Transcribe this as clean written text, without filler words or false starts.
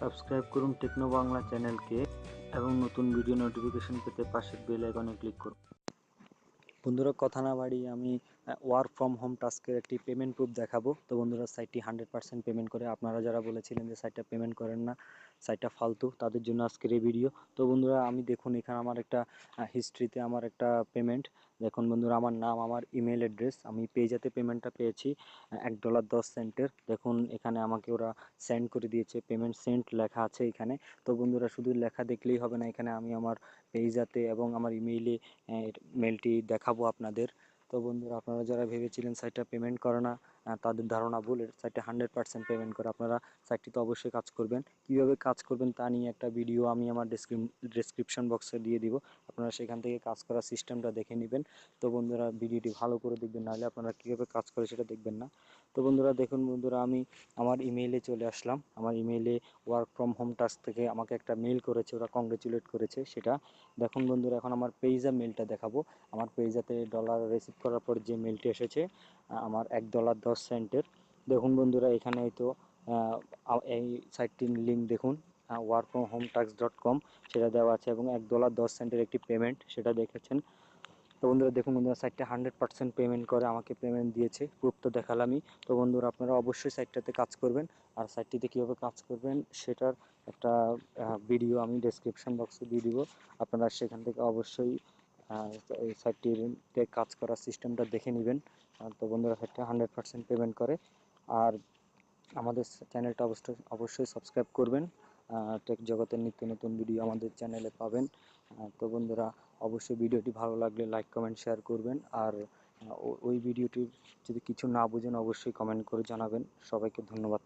Subscribe করুন techno Bangla চ্যানেলকে এবং নতুন ভিডিও নোটিফিকেশন পেতে পাশের বেল আইকনে ক্লিক করুন। বন্ধুরা কথা না বাড়িয়ে আমি ওয়ার্ক ফ্রম হোম টাস্কের একটি পেমেন্ট প্রুফ দেখাবো। তো বন্ধুরা সাইটটি 100% পেমেন্ট করে, আপনারা যারা বলেছিলেন যে সাইটটা পেমেন্ট করেন না, সাইটটা ফালতু, তাদের জন্য আজকের এই ভিডিও। তো বন্ধুরা আমি দেখুন এখানে আমার একটা হিস্ট্রিতে আমার একটা পেমেন্ট দেখুন বন্ধুরা, আমার নাম, আমার ইমেল অ্যাড্রেস, আমি পেজাতে পেমেন্টটা পেয়েছি $1.10 দেখুন এখানে আমাকে ওরা সেন্ড করে দিয়েছে, পেমেন্ট সেন্ড লেখা আছে এখানে। তো বন্ধুরা শুধু লেখা দেখলেই হবে না, এখানে আমি আমার পেজাতে এবং আমার ইমেইলে মেলটি দেখাবো আপনাদের। তো বন্ধুরা আপনারা যারা ভেবেছিলেন সাইটটা পেমেন্ট করে না, তাদের ধারণা ভুল। সাইটটা 100% পেমেন্ট করে। আপনারা সাইটটিতে অবশ্যই কাজ করবেন। কীভাবে কাজ করবেন তা নিয়ে একটা ভিডিও আমি আমার ডেসক্রিপশন বক্সে দিয়ে দিব, আপনারা সেখান থেকে কাজ করার সিস্টেমটা দেখে নেবেন। তো বন্ধুরা ভিডিওটি ভালো করে দেখবেন, নাহলে আপনারা কীভাবে কাজ করে সেটা দেখবেন না। তো বন্ধুরা দেখুন বন্ধুরা, আমি আমার ইমেইলে চলে আসলাম। আমার ইমেইলে ওয়ার্ক ফ্রম হোম টাস্ক থেকে আমাকে একটা মেল করেছে, ওরা কংগ্রেচুলেট করেছে সেটা দেখুন বন্ধুরা। এখন আমার পেজা মেলটা দেখাবো। আমার পেজাতে ডলার রিসিভ করার পর যে মেলটি এসেছে আমার $1.10 দেখুন বন্ধুরা, এখানে তো এই সাইটটির লিঙ্ক দেখুন, workfromhometask.com সেটা দেওয়া আছে এবং $1.10 একটি পেমেন্ট সেটা দেখেছেন। তো বন্ধুরা দেখুন বন্ধুরা, সাইটটা 100% পেমেন্ট করে আমাকে পেমেন্ট দিয়েছে, প্রুফ তো দেখালামই। তো বন্ধুরা আপনারা অবশ্যই সাইটটাতে কাজ করবেন, আর সাইটটিতে কীভাবে কাজ করবেন সেটার একটা ভিডিও আমি ডেসক্রিপশন বক্সে দিয়ে দিব, আপনারা সেখান থেকে অবশ্যই এই সাইটটিতে কাজ করার সিস্টেমটা দেখে নেবেন। তো বন্ধুরা সাইটটা 100% পেমেন্ট করে। আর আমাদের চ্যানেলটা অবশ্যই সাবস্ক্রাইব করবেন, টেক জগতের নিত্য নতুন ভিডিও আমাদের চ্যানেলে পাবেন। তো বন্ধুরা অবশ্যই ভিডিওটি ভালো লাগলে লাইক কমেন্ট শেয়ার করবেন, আর ওই ভিডিওটির যদি কিছু না বুঝেন অবশ্যই কমেন্ট করে জানাবেন। সবাইকে ধন্যবাদ।